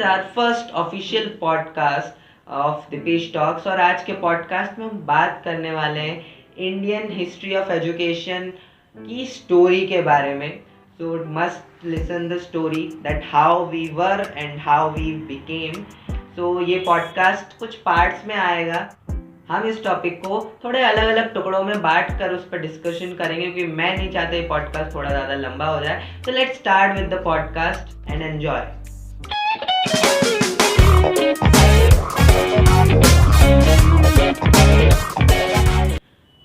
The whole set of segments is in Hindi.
Our first official podcast of Dipesh talks और आज के पॉडकास्ट में हम बात करने वाले हैं इंडियन हिस्ट्री ऑफ एजुकेशन की स्टोरी के बारे में. So must listen the story that how we were and how we became. सो ये पॉडकास्ट कुछ पार्ट्स में आएगा. हम इस टॉपिक को थोड़े अलग अलग टुकड़ों में बांट कर उस पर डिस्कशन करेंगे क्योंकि मैं नहीं चाहता ये पॉडकास्ट थोड़ा ज़्यादा लंबा हो जाए. तो let's start with the podcast and enjoy.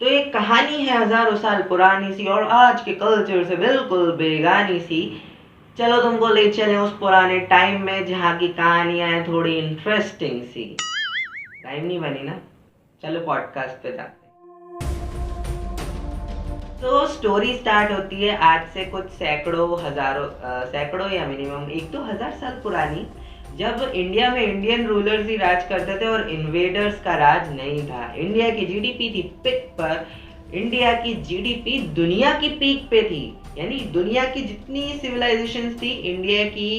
तो एक कहानी है हजारों साल पुरानी सी और आज के कल्चर से बिल्कुल बेगानी सी. चलो तुमको ले चले उस पुराने टाइम में जहाँ की कहानियां हैं थोड़ी इंटरेस्टिंग सी. टाइम नहीं बनी ना, चलो पॉडकास्ट पे जाते हैं. तो स्टोरी स्टार्ट होती है आज से कुछ सैकड़ों या मिनिमम 1-2 हज़ार साल पुरानी, जब इंडिया में इंडियन रूलर्स ही राज करते थे और इन्वेडर्स का राज नहीं था. इंडिया की जीडीपी थी पिक पर. इंडिया की जीडीपी दुनिया की पीक पे थी, यानी दुनिया की जितनी सिविलाइजेशंस थी इंडिया की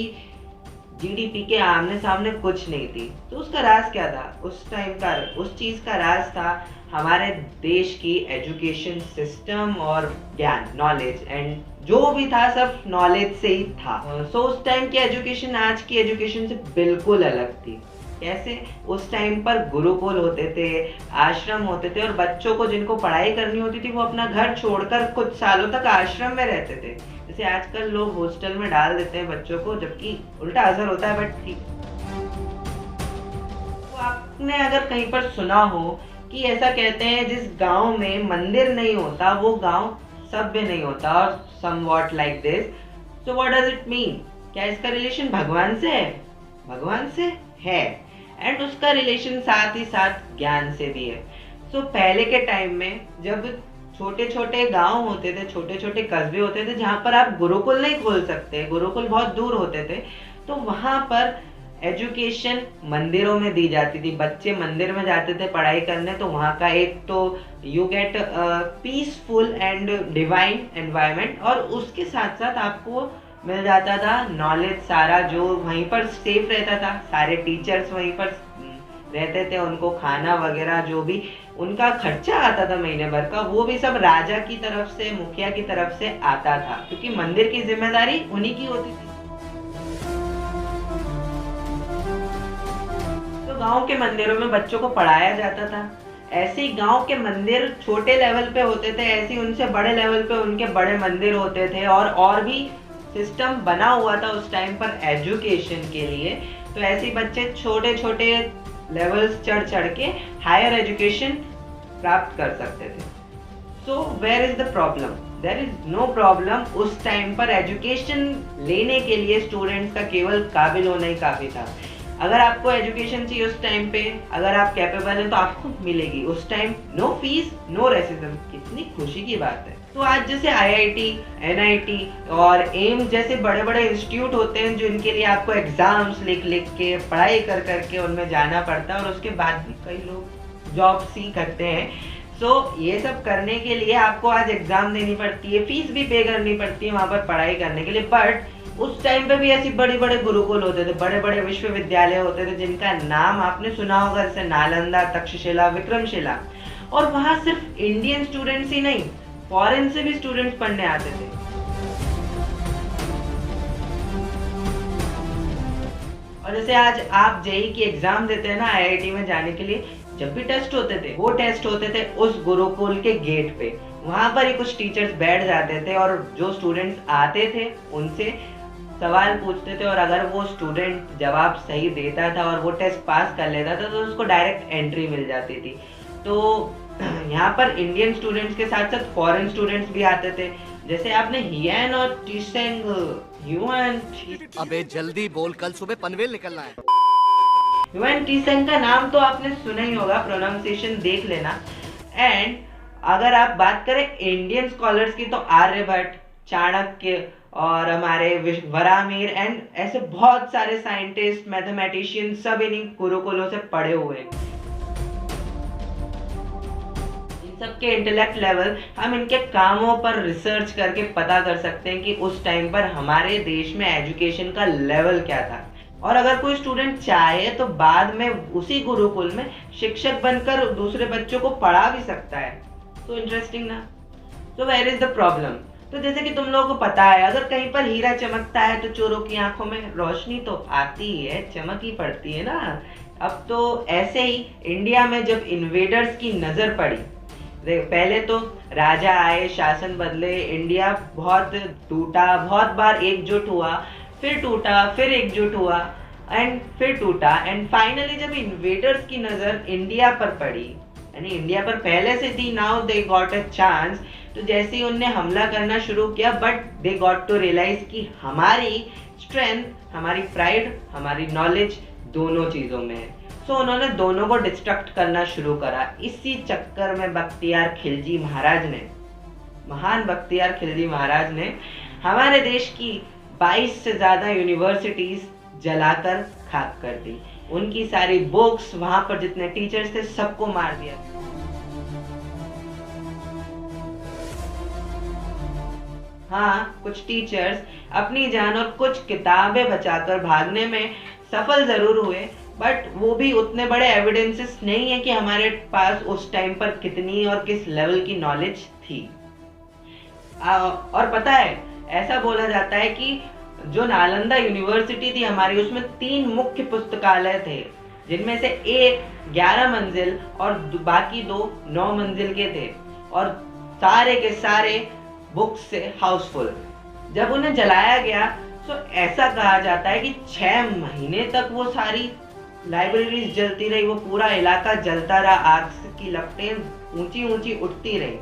जीडीपी के आमने सामने कुछ नहीं थी. तो उसका राज क्या था उस टाइम का? उस चीज का राज था हमारे देश की एजुकेशन सिस्टम और ज्ञान, नॉलेज, एंड जो भी था सब नॉलेज से ही था. सो उस टाइम की एजुकेशन आज की एजुकेशन से बिल्कुल अलग थी. कैसे? उस टाइम पर गुरुकुल होते थे, आश्रम होते थे और बच्चों को जिनको पढ़ाई करनी होती थी वो अपना घर छोड़कर कुछ सालों तक आश्रम में रहते थे. जैसे आजकल लोग हॉस्टल में डाल देते हैं बच्चों को, जबकि उल्टा असर होता है. बट ठीक, तो आपने अगर कहीं पर सुना हो कि ऐसा कहते हैं जिस गांव में मंदिर नहीं होता वो गांव सभ्य नहीं होता, और somewhat like this. So what does it mean? क्या इसका रिलेशन भगवान से है? भगवान से है, एंड उसका रिलेशन साथ ही साथ ज्ञान से भी है. सो पहले के टाइम में जब छोटे छोटे गांव होते थे, छोटे छोटे कस्बे होते थे जहाँ पर आप गुरुकुल नहीं खोल सकते, गुरुकुल बहुत दूर होते थे, तो वहां पर एजुकेशन मंदिरों में दी जाती थी. बच्चे मंदिर में जाते थे पढ़ाई करने, तो वहाँ का एक तो you get peaceful and divine environment, और उसके साथ साथ आपको मिल जाता था नॉलेज सारा जो वहीं पर सेफ रहता था. सारे टीचर्स वहीं पर रहते थे, उनको खाना वगैरह जो भी उनका खर्चा आता था महीने भर का, वो भी सब राजा की तरफ से, मुखिया की तरफ से आता था, क्योंकि मंदिर की जिम्मेदारी उन्हीं की होती थी. तो गांव के मंदिरों में बच्चों को पढ़ाया जाता था. ऐसे ही गांव के मंदिर छोटे लेवल पे होते थे, ऐसे ही उनसे बड़े लेवल पे उनके बड़े मंदिर होते थे, और भी सिस्टम बना हुआ था उस टाइम पर एजुकेशन के लिए. तो ऐसे ही बच्चे छोटे छोटे लेवल्स चढ़ के हायर एजुकेशन प्राप्त कर सकते थे. So where is the problem? There is no problem. उस टाइम पर एजुकेशन लेने के लिए स्टूडेंट्स का केवल काबिल होना ही काफी था. अगर आपको एजुकेशन चाहिए उस टाइम पे, अगर आप कैपेबल हैं तो आपको मिलेगी उस time. No fees, no racism. कितनी खुशी की बात है. तो आज जैसे आईआईटी, एनआईटी और एम्स जैसे बड़े बड़े इंस्टीट्यूट होते हैं जो इनके लिए आपको एग्जाम्स लिख के पढ़ाई कर करके उनमें जाना पड़ता है, और उसके बाद भी कई लोग जॉब्स ही करते हैं. सो ये सब करने के लिए आपको आज एग्जाम देनी पड़ती है, फीस भी पे करनी पड़ती है वहाँ पर पढ़ाई करने के लिए. बट उस टाइम पे भी ऐसी बड़े बड़े गुरुकुल होते थे, बड़े बड़े विश्वविद्यालय होते थे जिनका नाम आपने सुना होगा, जैसे नालंदा, तक्षशिला, विक्रमशिला. और वहाँ सिर्फ इंडियन स्टूडेंट्स ही नहीं, फॉरेन से भी स्टूडेंट्स पढ़ने आते थे. और जैसे आज आप जेईई की एग्जाम देते हैं ना आईआईटी में जाने के लिए, जब भी टेस्ट होते थे वो टेस्ट होते थे उस गुरुकुल के गेट पे. वहां पर ही कुछ टीचर्स बैठ जाते थे और जो स्टूडेंट्स आते थे उनसे सवाल पूछते थे, और अगर वो स्टूडेंट जवाब सही देता था और वो टेस्ट पास कर लेता था तो उसको डायरेक्ट एंट्री मिल जाती थी. तो यहाँ पर इंडियन स्टूडेंट्स के साथ साथ फॉरेन स्टूडेंट्स भी आते थे. जैसे आपने हियन और टीसेंग, अबे जल्दी बोल, कल सुबह पनवेल निकलना है. ह्यूएन टीसेंग का नाम तो आपने सुना ही होगा, प्रोनाउंसिएशन देख लेना. एंड अगर आप बात करें इंडियन स्कॉलर्स की तो आर्यभट्ट, चाणक्य और हमारे वराहमिहिर एंड ऐसे बहुत सारे साइंटिस्ट, मैथमेटिशियन सब इन्हीं गुरुकुलों से पढ़े हुए हैं. सबके इंटेलेक्ट लेवल हम इनके कामों पर रिसर्च करके पता कर सकते हैं कि उस टाइम पर हमारे देश में एजुकेशन का लेवल क्या था. और अगर कोई स्टूडेंट चाहे तो बाद में उसी गुरुकुल में शिक्षक बनकर दूसरे बच्चों को पढ़ा भी सकता है। तो इंटरेस्टिंग ना। तो वेयर इज द प्रॉब्लम? तो जैसे कि तुम लोगों को पता है, अगर कहीं पर हीरा चमकता है तो चोरों की आंखों में रोशनी तो आती ही है, चमक ही पड़ती है ना। अब तो ऐसे ही इंडिया में जब इन्वेडर्स की नजर पड़ी, पहले तो राजा आए, शासन बदले, इंडिया बहुत टूटा, बहुत बार एकजुट हुआ, फिर टूटा, फिर एकजुट हुआ एंड फिर टूटा, एंड फाइनली जब इन्वेडर्स की नजर इंडिया पर पड़ी, यानी इंडिया पर पहले से थी, now they got a chance, तो जैसे ही उनने हमला करना शुरू किया, but they got to realise कि हमारी स्ट्रेंथ, हमारी प्राइड, हमारी नॉलेज दोनों चीजों में है। सो उन्होंने दोनों को डिस्ट्रक्ट करना शुरू करा। इसी चक्कर में बख्तियार खिलजी महाराज ने, महान बख्तियार खिलजी महाराज ने हमारे देश की 22 से ज्यादा यूनिवर्सिटीज जलाकर खाक कर दी। उनकी सारी बुक्स, वहां पर जितने टीचर्स थे, सबको मार दिया। हाँ, कुछ टीचर्स अपनी जान और कुछ किताबें बचाकर भागने में सफल जरूर हुए, बट वो भी उतने बड़े एविडेंसेस नहीं है कि हमारे पास उस टाइम पर कितनी और किस लेवल की नॉलेज थी। और पता है, ऐसा बोला जाता है कि जो नालंदा यूनिवर्सिटी थी हमारी, उसमें 3 मुख्य पुस्तकालय थे, जिनमें से एक 11 मंजिल और बाकी 2 9 मंजिल के थे, और सारे के सारे बुक्स से हाउसफुल। जब उन्हें जलाया गया तो ऐसा कहा जाता है कि 6 महीने तक वो सारी लाइब्रेरीज जलती रही, वो पूरा इलाका जलता रहा, आग की लपटें ऊंची ऊंची उठती रही।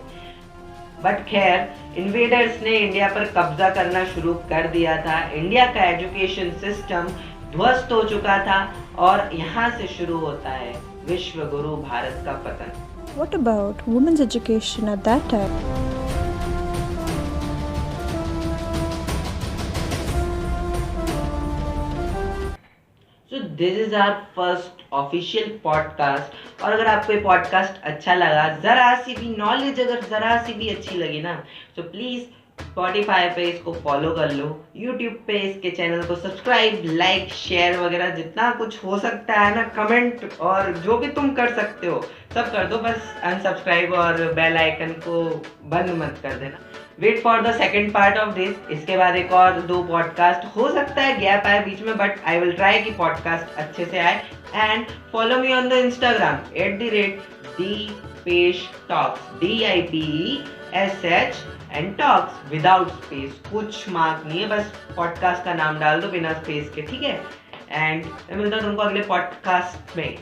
बट खैर, इन्वेडर्स ने इंडिया पर कब्जा करना शुरू कर दिया था। इंडिया का एजुकेशन सिस्टम ध्वस्त हो चुका था, और यहाँ से शुरू होता है विश्व गुरु भारत का पतन। What about women's education at that time? So this is our first official podcast। और अगर आपको ये पॉडकास्ट अच्छा लगा, जरा सी भी नॉलेज अगर जरा सी भी अच्छी लगी ना, तो प्लीज स्पॉटिफाई पे इसको फॉलो कर लो, यूट्यूब पे इसके चैनल को सब्सक्राइब, लाइक, शेयर वगैरह जितना कुछ हो सकता है ना, कमेंट और जो भी तुम कर सकते हो सब कर दो, बस अनसब्सक्राइब और बेल आइकन को बंद मत कर देना। Wait for the second part of this. इसके बाद एक और 2 पॉडकास्ट, हो सकता है गैप आए बीच में, बट आई विल ट्राई कि पॉडकास्ट अच्छे से आए। And follow me on the Instagram @dpeshtalks, DIPESH and talks without space, कुछ मार्क नहीं है, बस पॉडकास्ट का नाम डाल दो बिना स्पेस के, ठीक है। एंड मैं मिलता हूँ तुमको अगले पॉडकास्ट में।